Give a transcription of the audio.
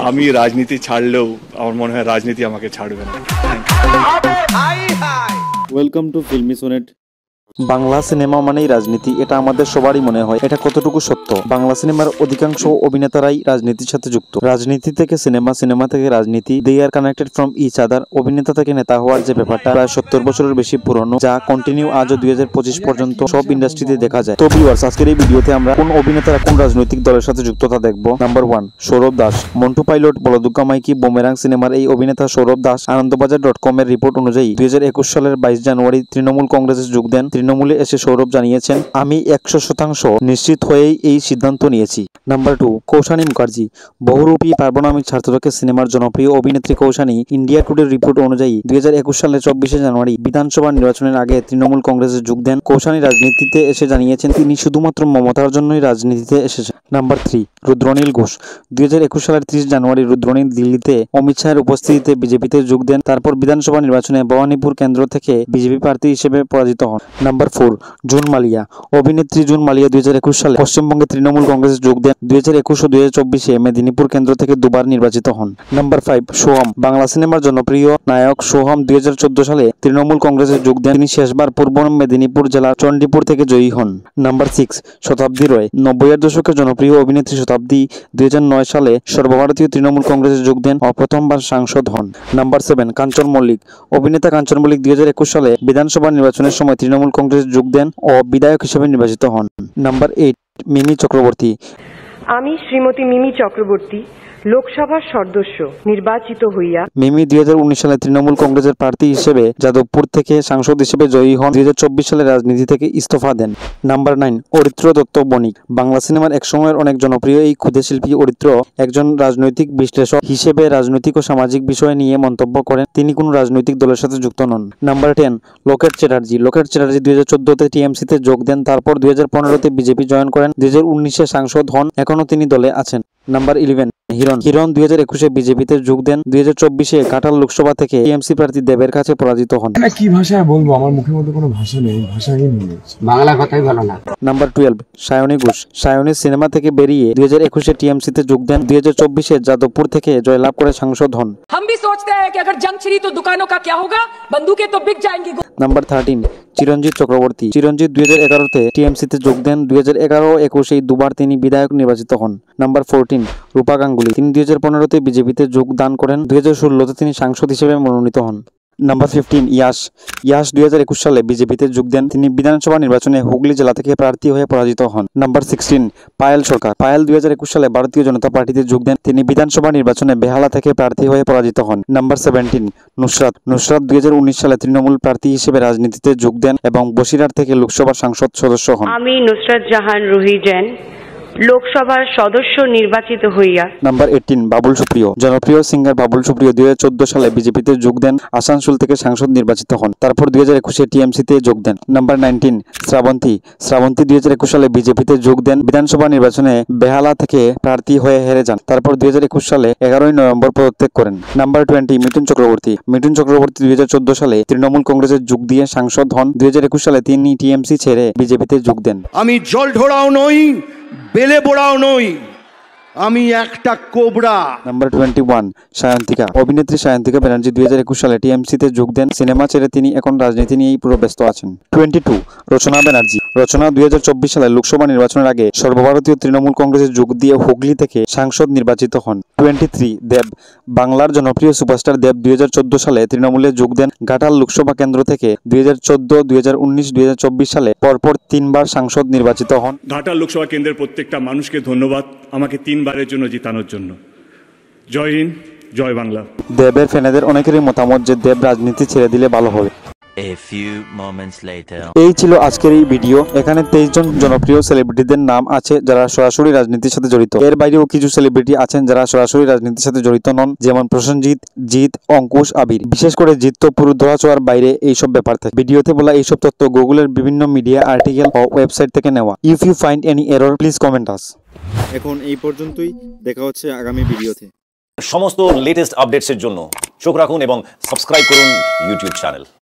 আমি রাজনীতি ছাড়লেও আমার মনে হয় রাজনীতি আমাকে ছাড়বে না। Welcome to filmy sonnet. Bangla cinema মানেই রাজনীতি, এটা আমাদের সবারই মনে হয়। এটা কতটুকু সত্য? বাংলা সিনেমার অধিকাংশ অভিনেতারাই রাজনীতির সাথে যুক্ত। রাজনীতি থেকে সিনেমা, সিনেমা থেকে রাজনীতি, they are connected from each other. অভিনেতা থেকে নেতা হওয়ার যে ব্যাপারটা প্রায় 70 বছরের বেশি পুরনো, যা কন্টিনিউ আজও 2025 পর্যন্ত সব ইন্ডাস্ট্রিতে দেখা যায়। তো ভিউয়ার্স, আজকের এই ভিডিওতে আমরা কোন অভিনেতারা কোন রাজনৈতিক দলের সাথে যুক্ত তা দেখবো। Number 1, Sourav Das. Montu pilot, Bolo Dugga Maiki, boomerang সিনেমার এই অভিনেতা সৌরভ দাস আনন্দবাজার.com এর রিপোর্ট অনুযায়ী 2021 সালের 22 জানুয়ারি তৃণমূল কংগ্রেসে যোগ দেন। তৃণমূলে এসে সৌরভ জানিয়েছেন, আমি 100% নিশ্চিত হয়েই এই সিদ্ধান্ত নিয়েছি। নাম্বার 2, কৌশানী মুখার্জি। বহুরূপী পার্বণামিক ছাত্রকে সিনেমার জনপ্রিয় অভিনেত্রী কৌশানী ইন্ডিয়া টুডের রিপোর্ট অনুযায়ী 2021 সালের 24 জানুয়ারি বিধানসভা নির্বাচনের আগে তৃণমূল কংগ্রেসে যোগ দেন। কৌশানী রাজনীতিতে এসে জানিয়েছেন তিনি শুধুমাত্র মমতার জন্যই রাজনীতিতে এসেছেন। নাম্বার 3, রুদ্রনীল ঘোষ। 2021 সালের 30 জানুয়ারি রুদ্রনীল দিল্লিতে অমিত শাহের উপস্থিতিতে বিজেপিতে যোগ দেন। তারপর বিধানসভা নির্বাচনে ভবানীপুর কেন্দ্র থেকে বিজেপি প্রার্থী হিসেবে পরাজিত হন। নাম্বার 4, জুন মালিয়া। অভিনেত্রী জুন মালিয়া 2021 সালে পশ্চিমবঙ্গে তৃণমূল কংগ্রেসে যোগ দেন। 2021 ও 2024 মেদিনীপুর কেন্দ্র থেকে দুবার নির্বাচিত হন। নাম্বার 5, সোহম। বাংলা সিনেমার জনপ্রিয় নায়ক সোহম 2014 সালে তৃণমূল কংগ্রেসে যোগ দেন। তিনি শেষবার পূর্ব মেদিনীপুর জেলার চণ্ডীপুর থেকে জয়ী হন। নাম্বার 6, শতাব্দী রয়। 90-এর দশকের জনপ্রিয় অভিনেত্রী শতাব্দী 2009 সালে সর্বভারতীয় তৃণমূল কংগ্রেসে যোগ দেন ও প্রথমবার সাংসদ হন। নাম্বার 7, কাঞ্চন মল্লিক। অভিনেতা কাঞ্চন মল্লিক 2021 সালে বিধানসভা নির্বাচনের সময় তৃণমূল কংগ্রেসে যোগ দেন ও বিধায়ক হিসেবে নির্বাচিত হন। নাম্বার 8, মিমি চক্রবর্তী। আমি শ্রীমতী মিমি চক্রবর্তী লোকসভার সদস্য নির্বাচিত হইয়া। মিমি 2019 সালে তৃণমূল কংগ্রেসের প্রার্থী হিসেবে যাদবপুর থেকে সাংসদ হিসেবে জয়ী হন। 2024 সালে রাজনীতি থেকে ইস্তফা দেন। নাম্বার 9, অরিত্র দত্ত বণিক। বাংলা সিনেমার একসময়ের অনেক জনপ্রিয় এই ক্ষুদে শিল্পী অরিত্র একজন রাজনৈতিক বিশ্লেষক হিসেবে রাজনৈতিক ও সামাজিক বিষয় নিয়ে মন্তব্য করেন। তিনি কোনো রাজনৈতিক দলের সাথে যুক্ত নন। নাম্বার 10, লোকেট চ্যাটার্জি। লোকেট চ্যাটার্জি 2014-তে টিএমসিতে যোগ দেন। তারপর 2015-তে বিজেপি জয়েন করেন। 2019-এ সাংসদ হন। এখনো তিনি দলে আছেন। নাম্বার 11, হিরণ 2021-এ বিজেপিতে যোগ দেন। 2024-এ ঘাটাল লোকসভা থেকে টিএমসি প্রার্থী দেবের কাছে পরাজিত হন। কি ভাষায় বলবো, আমার মুখের মধ্যে কোনো ভাষা নেই, ভাষাহীন হয়ে গেছে, বাংলা কথাই ভালো না। নাম্বার 12, সায়নী ঘোষ। সায়নী সিনেমা থেকে বেরিয়ে 2021-এ টিএমসিতে যোগ দেন। 2024-এ যাদবপুর থেকে জয়লাভ করে সাংসদ হন। हम भी सोचते हैं कि अगर जंग छिड़ी तो दुकानों का क्या होगा, बंदूकें तो बिक जाएंगी। নাম্বার 13, চিরঞ্জিত চক্রবর্তী। চিরঞ্জিত 2011-তে টিএমসিতে যোগ দেন। 2011-21 দুবার তিনি বিধায়ক নির্বাচিত হন। নাম্বার 14, রূপা গাঙ্গুলি। তিনি 2015-তে বিজেপিতে যোগদান করেন। 2016-তে তিনি সাংসদ হিসেবে মনোনীত হন। নাম্বার 15, ইয়াশ। 2021 সালে বিজেপিতে যোগ দেন। তিনি বিধানসভা নির্বাচনে হুগলি জেলা থেকে প্রার্থী হয়ে পরাজিত হন। নাম্বার 16, পায়েল সরকার। পায়েল 2021 সালে ভারতীয় জনতা পার্টিতে যোগ দেন। তিনি বিধানসভা নির্বাচনে বেহালা থেকে প্রার্থী হয়ে পরাজিত হন। নাম্বার 17, নুসরাত। 2019 সালে তৃণমূল প্রার্থী হিসেবে রাজনীতিতে যোগ দেন এবং বসিরহাট থেকে লোকসভার সংসদ সদস্য হন। আমি নুসরাত জাহান রুহি জৈন লোকসভার সদস্য নির্বাচিত হইয়া। নাম্বার 18, বাবুল সুপ্রিয়। জনপ্রিয় সিঙ্গার বাবুল সুপ্রিয় 2014 সালে বিজেপিতে যোগ দেন। আসানসোল থেকে সাংসদ নির্বাচিত হন। তারপর 2021-এ টিএমসিতে যোগ দেন। নাম্বার 19, শ্রাবন্তী। শ্রাবন্তী 2021 সালে বিজেপিতে যোগ দেন। বিধানসভা নির্বাচনে বেহালা থেকে প্রার্থী হয়ে হেরে যান। তারপর 2021 সালে 11 নভেম্বর পদত্যাগ করেন। নাম্বার 20, মিঠুন চক্রবর্তী। মিঠুন চক্রবর্তী 2014 সালে তৃণমূল কংগ্রেসে যোগ দিয়ে সাংসদ হন। 2021 সালে তিনি টিএমসি ছেড়ে বিজেপিতে যোগ দেন। আমি জল ঢোড়াও নই, বেলে বোড়াও নই, আমি একটা কোবরা। নাম্বার 21, সায়ন্তিকা। অভিনেত্রী সায়ন্তিকা ব্যানার্জি 2021 সালে টিএমসিতে যোগ দেন। সিনেমা ছেড়ে তিনি এখন রাজনীতি নিয়েই পুরো ব্যস্ত আছেন। 22, রচনা ব্যানার্জি। রচনা 2024 সালে লোকসভা নির্বাচনের আগে সর্বভারতীয় তৃণমূল কংগ্রেসে যোগ দিয়ে হুগলি থেকে সাংসদ নির্বাচিত হন। 23, দেব। বাংলার জনপ্রিয় সুপারস্টার দেব 2014 সালে তৃণমূলে যোগ দেন। ঘাটাল লোকসভা কেন্দ্র থেকে 2014, 2019, 2024 সালে পরপর 3বার সাংসদ নির্বাচিত হন। ঘাটাল লোকসভা কেন্দ্রের প্রত্যেকটা মানুষকে ধন্যবাদ আমাকে 3বারের জন্য জিতানোর জন্য। জয় হিন্দ, জয় বাংলা। দেবের ফ্যানেদের অনেকেরই মতামত যে দেব রাজনীতি ছেড়ে দিলে ভালো হবে। A few moments later. এই ছিল আজকের এই ভিডিও। এখানে 23 জন জনপ্রিয় সেলিব্রিটিদের নাম আছে যারা সরাসরি রাজনীতির সাথে জড়িত। এর বাইরেও কিছু সেলিব্রিটি আছেন যারা সরাসরি রাজনীতির সাথে জড়িত নন, যেমন প্রসেনজিৎ, জিৎ, অঙ্কুশ, আবির। বিশেষ করে জিৎ তো পুরো ধরাছোঁয়ার বাইরে এইসব ব্যাপার থাকে। ভিডিওতে বলা এইসব তথ্য গুগলের বিভিন্ন মিডিয়া আর্টিকেল ও ওয়েবসাইট থেকে নেওয়া। If you find any error please comment us. এখন এই পর্যন্তই, দেখা হচ্ছে আগামী ভিডিওতে। সমস্ত লেটেস্ট আপডেটসের জন্য চোখ রাখুন এবং সাবস্ক্রাইব করুন ইউটিউব চ্যানেল।